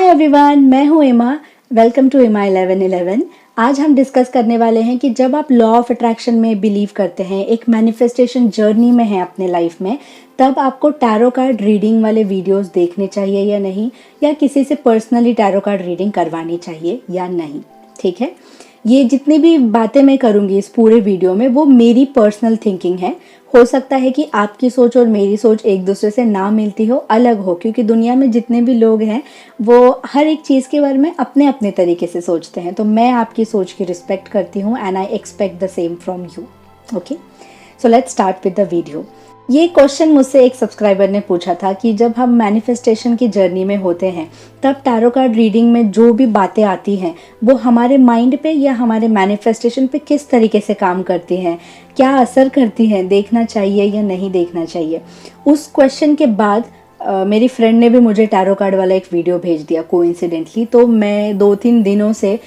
Hi everyone, मैं हूँ एमा। वेलकम टू एमा 1111। आज हम डिस्कस करने वाले हैं कि जब आप लॉ ऑफ अट्रैक्शन में बिलीव करते हैं, एक मैनिफेस्टेशन जर्नी में हैं अपने लाइफ में, तब आपको टैरो कार्ड रीडिंग वाले वीडियोस देखने चाहिए या नहीं, या किसी से पर्सनली टैरो कार्ड रीडिंग करवानी चाहिए या नहीं। ठीक है, ये जितनी भी बातें मैं करूँगी इस पूरे वीडियो में वो मेरी पर्सनल थिंकिंग है। हो सकता है कि आपकी सोच और मेरी सोच एक दूसरे से ना मिलती हो, अलग हो, क्योंकि दुनिया में जितने भी लोग हैं वो हर एक चीज़ के बारे में अपने अपने तरीके से सोचते हैं। तो मैं आपकी सोच की रिस्पेक्ट करती हूँ and I expect the same from you. Okay, so let's start with the video. ये क्वेश्चन मुझसे एक सब्सक्राइबर ने पूछा था कि जब हम मैनिफेस्टेशन की जर्नी में होते हैं तब टैरो कार्ड रीडिंग में जो भी बातें आती हैं वो हमारे माइंड पे या हमारे मैनिफेस्टेशन पे किस तरीके से काम करती हैं, क्या असर करती हैं, देखना चाहिए या नहीं देखना चाहिए। उस क्वेश्चन के बाद मेरी फ्रेंड ने भी मुझे टैरो कार्ड वाला एक वीडियो भेज दिया कोइंसिडेंटली। तो मैं 2-3 दिनों से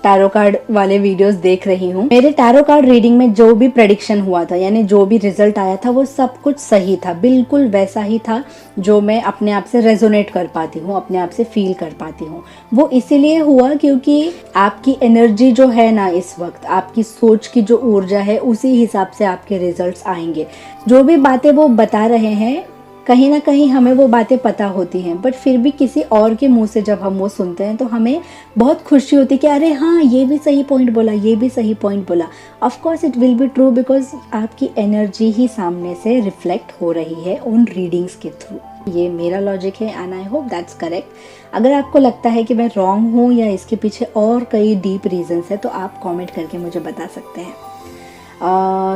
टैरो कार्ड वाले वीडियोस देख रही हूँ। मेरे टैरो कार्ड रीडिंग में जो भी प्रेडिक्शन हुआ था, यानी जो भी रिजल्ट आया था, वो सब कुछ सही था, बिल्कुल वैसा ही था जो मैं अपने आप से रेजोनेट कर पाती हूँ, अपने आप से फील कर पाती हूँ। वो इसीलिए हुआ क्योंकि आपकी एनर्जी जो है ना, इस वक्त आपकी सोच की जो ऊर्जा है उसी हिसाब से आपके रिजल्ट्स आएंगे। जो भी बातें वो बता रहे हैं कहीं ना कहीं हमें वो बातें पता होती हैं, बट फिर भी किसी और के मुंह से जब हम वो सुनते हैं तो हमें बहुत खुशी होती है कि अरे हाँ, ये भी सही पॉइंट बोला, ये भी सही पॉइंट बोला। Of course it will be true, because आपकी एनर्जी ही सामने से रिफ्लेक्ट हो रही है उन रीडिंग्स के थ्रू। ये मेरा लॉजिक है and I hope that's correct. अगर आपको लगता है कि मैं रॉन्ग हूँ या इसके पीछे और कई डीप रीजंस है तो आप कॉमेंट करके मुझे बता सकते हैं।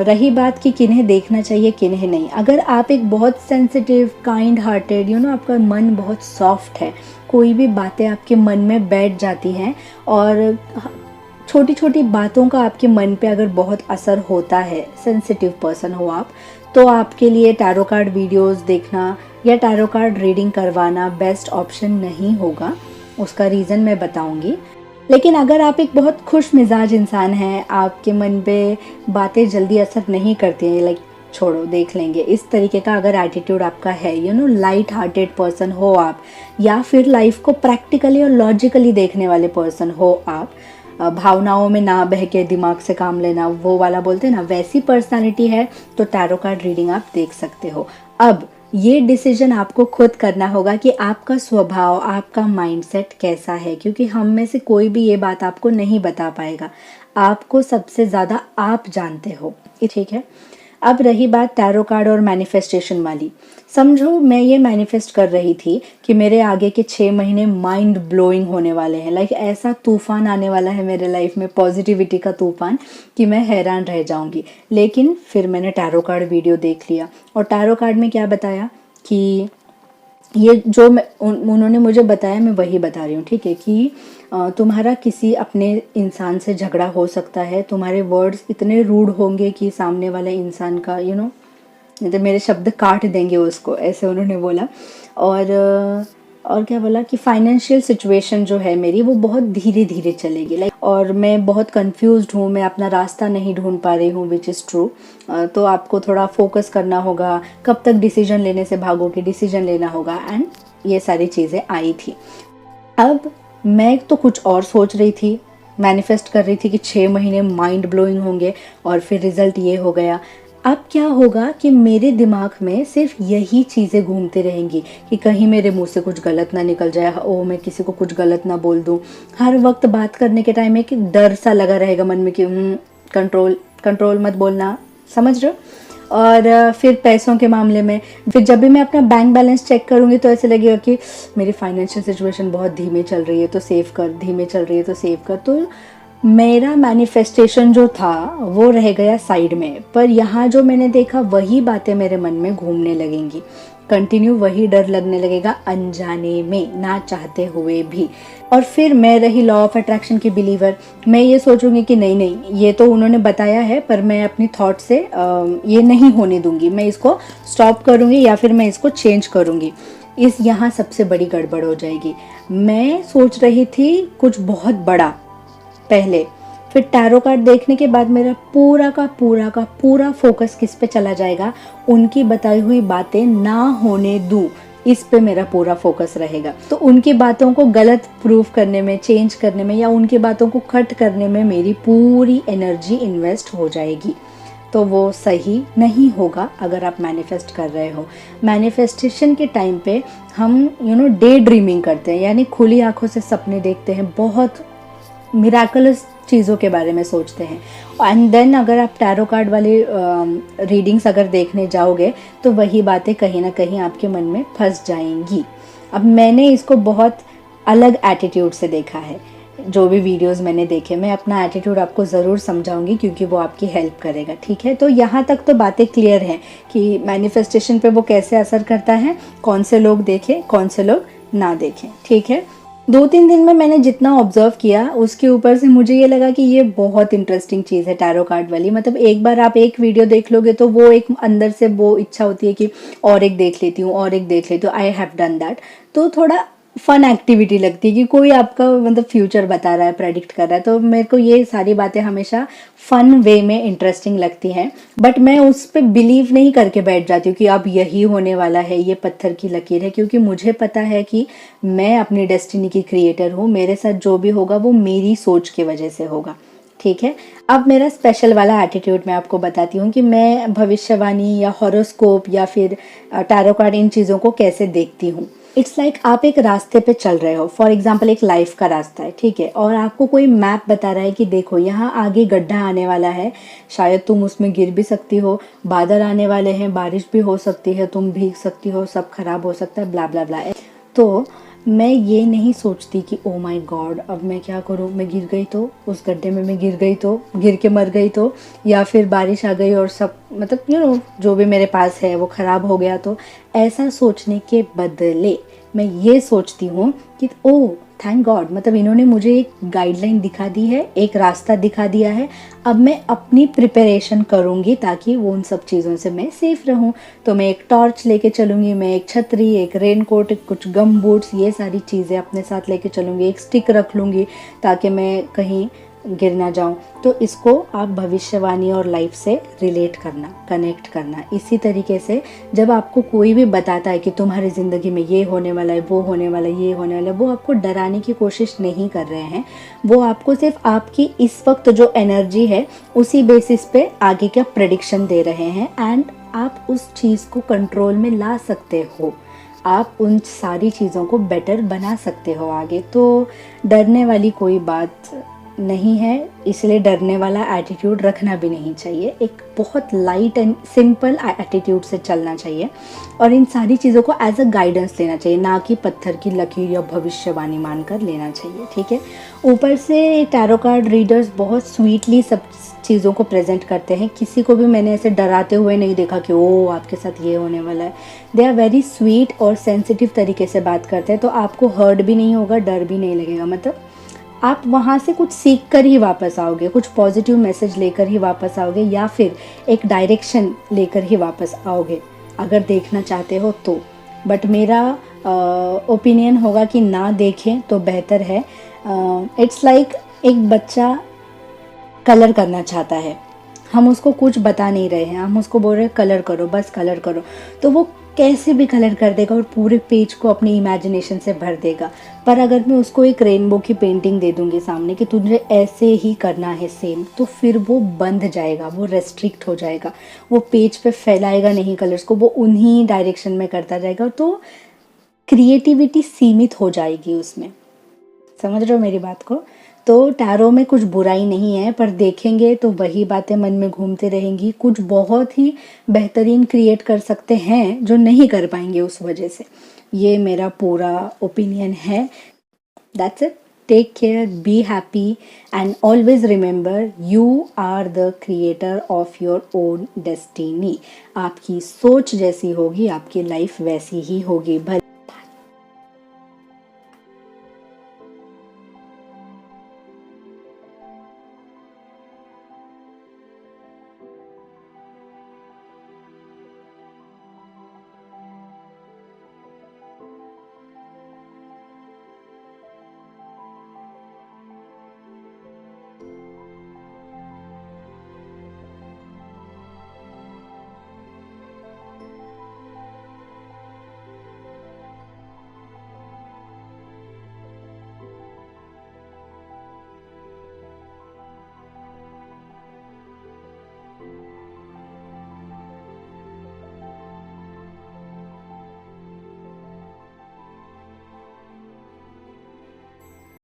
रही बात कि किन्हें देखना चाहिए किन्हें नहीं, अगर आप एक बहुत सेंसिटिव, काइंड हार्टेड, आपका मन बहुत सॉफ्ट है, कोई भी बातें आपके मन में बैठ जाती हैं और छोटी छोटी बातों का आपके मन पे अगर बहुत असर होता है, सेंसिटिव पर्सन हो आप, तो आपके लिए टैरो कार्ड वीडियोस देखना या टैरो कार्ड रीडिंग करवाना बेस्ट ऑप्शन नहीं होगा। उसका रीज़न मैं बताऊंगी। लेकिन अगर आप एक बहुत खुश मिजाज इंसान हैं, आपके मन पे बातें जल्दी असर नहीं करती हैं, लाइक छोड़ो देख लेंगे, इस तरीके का अगर एटीट्यूड आपका है, लाइट हार्टेड पर्सन हो आप, या फिर लाइफ को प्रैक्टिकली और लॉजिकली देखने वाले पर्सन हो आप, भावनाओं में ना बह के दिमाग से काम लेना, वो वाला बोलते हैं ना, वैसी पर्सनालिटी है तो टैरो कार्ड रीडिंग आप देख सकते हो। अब ये डिसीजन आपको खुद करना होगा कि आपका स्वभाव, आपका माइंडसेट कैसा है, क्योंकि हम में से कोई भी ये बात आपको नहीं बता पाएगा। आपको सबसे ज़्यादा आप जानते हो, ठीक है। अब रही बात टैरो कार्ड और मैनिफेस्टेशन वाली। समझो मैं ये मैनिफेस्ट कर रही थी कि मेरे आगे के 6 महीने माइंड ब्लोइंग होने वाले हैं, लाइक ऐसा तूफान आने वाला है मेरे लाइफ में, पॉजिटिविटी का तूफान, कि मैं हैरान रह जाऊंगी। लेकिन फिर मैंने टैरो कार्ड वीडियो देख लिया और टैरो कार्ड में क्या बताया कि ये जो उन्होंने मुझे बताया मैं वही बता रही हूँ, ठीक है, कि तुम्हारा किसी अपने इंसान से झगड़ा हो सकता है, तुम्हारे वर्ड्स इतने रूड होंगे कि सामने वाले इंसान का तो मेरे शब्द काट देंगे उसको, ऐसे उन्होंने बोला। और क्या बोला कि फाइनेंशियल सिचुएशन जो है मेरी वो बहुत धीरे धीरे चलेगी, लाइक, और मैं बहुत कंफ्यूज्ड हूँ, मैं अपना रास्ता नहीं ढूंढ पा रही हूँ, विच इज़ ट्रू। तो आपको थोड़ा फोकस करना होगा, कब तक डिसीजन लेने से भागोगे, डिसीजन लेना होगा, एंड ये सारी चीज़ें आई थी। अब मैं तो कुछ और सोच रही थी, मैनिफेस्ट कर रही थी कि 6 महीने माइंड ब्लोइंग होंगे और फिर रिजल्ट ये हो गया। अब क्या होगा कि मेरे दिमाग में सिर्फ यही चीज़ें घूमती रहेंगी कि कहीं मेरे मुंह से कुछ गलत ना निकल जाए, ओ मैं किसी को कुछ गलत ना बोल दूं। हर वक्त बात करने के टाइम में कि डर सा लगा रहेगा मन में कि कंट्रोल मत बोलना, समझ रहे हो। और फिर पैसों के मामले में, फिर जब भी मैं अपना बैंक बैलेंस चेक करूँगी तो ऐसे लगेगा कि मेरी फाइनेंशियल सिचुएशन बहुत धीमे चल रही है तो सेव कर, धीमे चल रही है तो सेव कर। तो मेरा मैनिफेस्टेशन जो था वो रह गया साइड में, पर यहाँ जो मैंने देखा वही बातें मेरे मन में घूमने लगेंगी, कंटिन्यू वही डर लगने लगेगा, अनजाने में, ना चाहते हुए भी। और फिर मैं रही लॉ ऑफ अट्रैक्शन की बिलीवर, मैं ये सोचूंगी कि नहीं, ये तो उन्होंने बताया है पर मैं अपनी थॉट से ये नहीं होने दूंगी, मैं इसको स्टॉप करूंगी या फिर मैं इसको चेंज करूंगी। यहाँ सबसे बड़ी गड़बड़ हो जाएगी। मैं सोच रही थी कुछ बहुत बड़ा पहले, फिर टैरो कार्ड देखने के बाद मेरा पूरा फोकस किस पे चला जाएगा, उनकी बताई हुई बातें ना होने दूं, इस पे मेरा पूरा फोकस रहेगा। तो उनकी बातों को गलत प्रूव करने में, चेंज करने में या उनकी बातों को कट करने में मेरी पूरी एनर्जी इन्वेस्ट हो जाएगी, तो वो सही नहीं होगा। अगर आप मैनिफेस्ट कर रहे हो, मैनिफेस्टेशन के टाइम पे हम डे ड्रीमिंग करते हैं, यानी खुली आंखों से सपने देखते हैं, बहुत मिराकलस चीज़ों के बारे में सोचते हैं। एंड देन अगर आप टैरो कार्ड वाली रीडिंग्स अगर देखने जाओगे तो वही बातें कहीं ना कहीं आपके मन में फंस जाएंगी। अब मैंने इसको बहुत अलग एटीट्यूड से देखा है। जो भी वीडियोस मैंने देखे, मैं अपना एटीट्यूड आपको ज़रूर समझाऊंगी क्योंकि वो आपकी हेल्प करेगा, ठीक है। तो यहाँ तक तो बातें क्लियर हैं कि मैनिफेस्टेशन पे वो कैसे असर करता है, कौन से लोग देखें, कौन से लोग ना देखें, ठीक है। 2-3 दिन में मैंने जितना ऑब्जर्व किया उसके ऊपर से मुझे ये लगा कि ये बहुत इंटरेस्टिंग चीज़ है टैरो कार्ड वाली। मतलब एक बार आप एक वीडियो देख लोगे तो वो एक अंदर से वो इच्छा होती है कि और एक देख लेती हूँ, और एक देख लेती हूँ। I have done that. तो थोड़ा फन एक्टिविटी लगती है कि कोई आपका मतलब फ्यूचर बता रहा है, प्रेडिक्ट कर रहा है। तो मेरे को ये सारी बातें हमेशा फन वे में इंटरेस्टिंग लगती हैं, बट मैं उस पर बिलीव नहीं करके बैठ जाती हूँ कि अब यही होने वाला है, ये पत्थर की लकीर है, क्योंकि मुझे पता है कि मैं अपनी डेस्टिनी की क्रिएटर हूँ। मेरे साथ जो भी होगा वो मेरी सोच की वजह से होगा, ठीक है। अब मेरा स्पेशल वाला एटीट्यूड मैं आपको बताती हूँ कि मैं भविष्यवाणी या हॉरोस्कोप या फिर टैरो कार्ड, इन चीज़ों को कैसे देखती हूँ। इट्स लाइक आप एक रास्ते पे चल रहे हो, फॉर एग्जाम्पल एक लाइफ का रास्ता है, ठीक है, और आपको कोई मैप बता रहा है कि देखो यहाँ आगे गड्ढा आने वाला है, शायद तुम उसमें गिर भी सकती हो, बादल आने वाले हैं, बारिश भी हो सकती है, तुम भीग सकती हो, सब खराब हो सकता है, ब्ला ब्ला ब्ला। तो मैं ये नहीं सोचती कि ओ माय गॉड अब मैं क्या करूँ, मैं गिर गई तो, उस गड्ढे में मैं गिर गई तो, गिर के मर गई तो, या फिर बारिश आ गई और सब मतलब जो भी मेरे पास है वो ख़राब हो गया तो। ऐसा सोचने के बदले मैं ये सोचती हूँ कि ओ थैंक गॉड, मतलब इन्होंने मुझे एक गाइडलाइन दिखा दी है, एक रास्ता दिखा दिया है। अब मैं अपनी प्रिपरेशन करूँगी ताकि वो उन सब चीज़ों से मैं सेफ रहूँ। तो मैं एक टॉर्च लेके चलूँगी, मैं एक छतरी, एक रेनकोट, कुछ गम बूट्स, ये सारी चीज़ें अपने साथ लेके चलूँगी, एक स्टिक रख लूँगी ताकि मैं कहीं गिर ना जाऊं। तो इसको आप भविष्यवाणी और लाइफ से रिलेट करना, कनेक्ट करना। इसी तरीके से जब आपको कोई भी बताता है कि तुम्हारी ज़िंदगी में ये होने वाला है, वो होने वाला है, ये होने वाला है, वो आपको डराने की कोशिश नहीं कर रहे हैं। वो आपको सिर्फ आपकी इस वक्त जो एनर्जी है उसी बेसिस पे आगे का प्रेडिक्शन दे रहे हैं, एंड आप उस चीज़ को कंट्रोल में ला सकते हो। आप उन सारी चीज़ों को बेटर बना सकते हो आगे। तो डरने वाली कोई बात नहीं है, इसलिए डरने वाला एटीट्यूड रखना भी नहीं चाहिए। एक बहुत लाइट एंड सिंपल एटीट्यूड से चलना चाहिए और इन सारी चीज़ों को एज अ गाइडेंस लेना चाहिए, ना कि पत्थर की लकीर या भविष्यवाणी मानकर लेना चाहिए, ठीक है। ऊपर से टैरो कार्ड रीडर्स बहुत स्वीटली सब चीज़ों को प्रेजेंट करते हैं। किसी को भी मैंने ऐसे डराते हुए नहीं देखा कि ओ आपके साथ ये होने वाला है। दे आर वेरी स्वीट और सेंसिटिव तरीके से बात करते हैं, तो आपको हर्ट भी नहीं होगा, डर भी नहीं लगेगा। मतलब आप वहाँ से कुछ सीख कर ही वापस आओगे, कुछ पॉजिटिव मैसेज लेकर ही वापस आओगे, या फिर एक डायरेक्शन लेकर ही वापस आओगे अगर देखना चाहते हो तो। बट मेरा ओपिनियन होगा कि ना देखें तो बेहतर है। इट्स लाइक एक बच्चा कलर करना चाहता है, हम उसको कुछ बता नहीं रहे हैं, हम उसको बोल रहे हैं कलर करो, बस कलर करो, तो वो कैसे भी कलर कर देगा और पूरे पेज को अपनी इमेजिनेशन से भर देगा। पर अगर मैं उसको एक रेनबो की पेंटिंग दे दूंगी सामने कि तुझे ऐसे ही करना है सेम, तो फिर वो बंध जाएगा, वो रेस्ट्रिक्ट हो जाएगा, वो पेज पे फैलाएगा नहीं कलर्स को, वो उन्हीं डायरेक्शन में करता जाएगा, तो क्रिएटिविटी सीमित हो जाएगी उसमें। समझ रहे हो मेरी बात को? तो टैरो में कुछ बुराई नहीं है, पर देखेंगे तो वही बातें मन में घूमती रहेंगी। कुछ बहुत ही बेहतरीन क्रिएट कर सकते हैं जो नहीं कर पाएंगे उस वजह से। ये मेरा पूरा ओपिनियन है। That's it. Take care, be happy and always remember you are the creator of your own destiny. आपकी सोच जैसी होगी आपकी लाइफ वैसी ही होगी।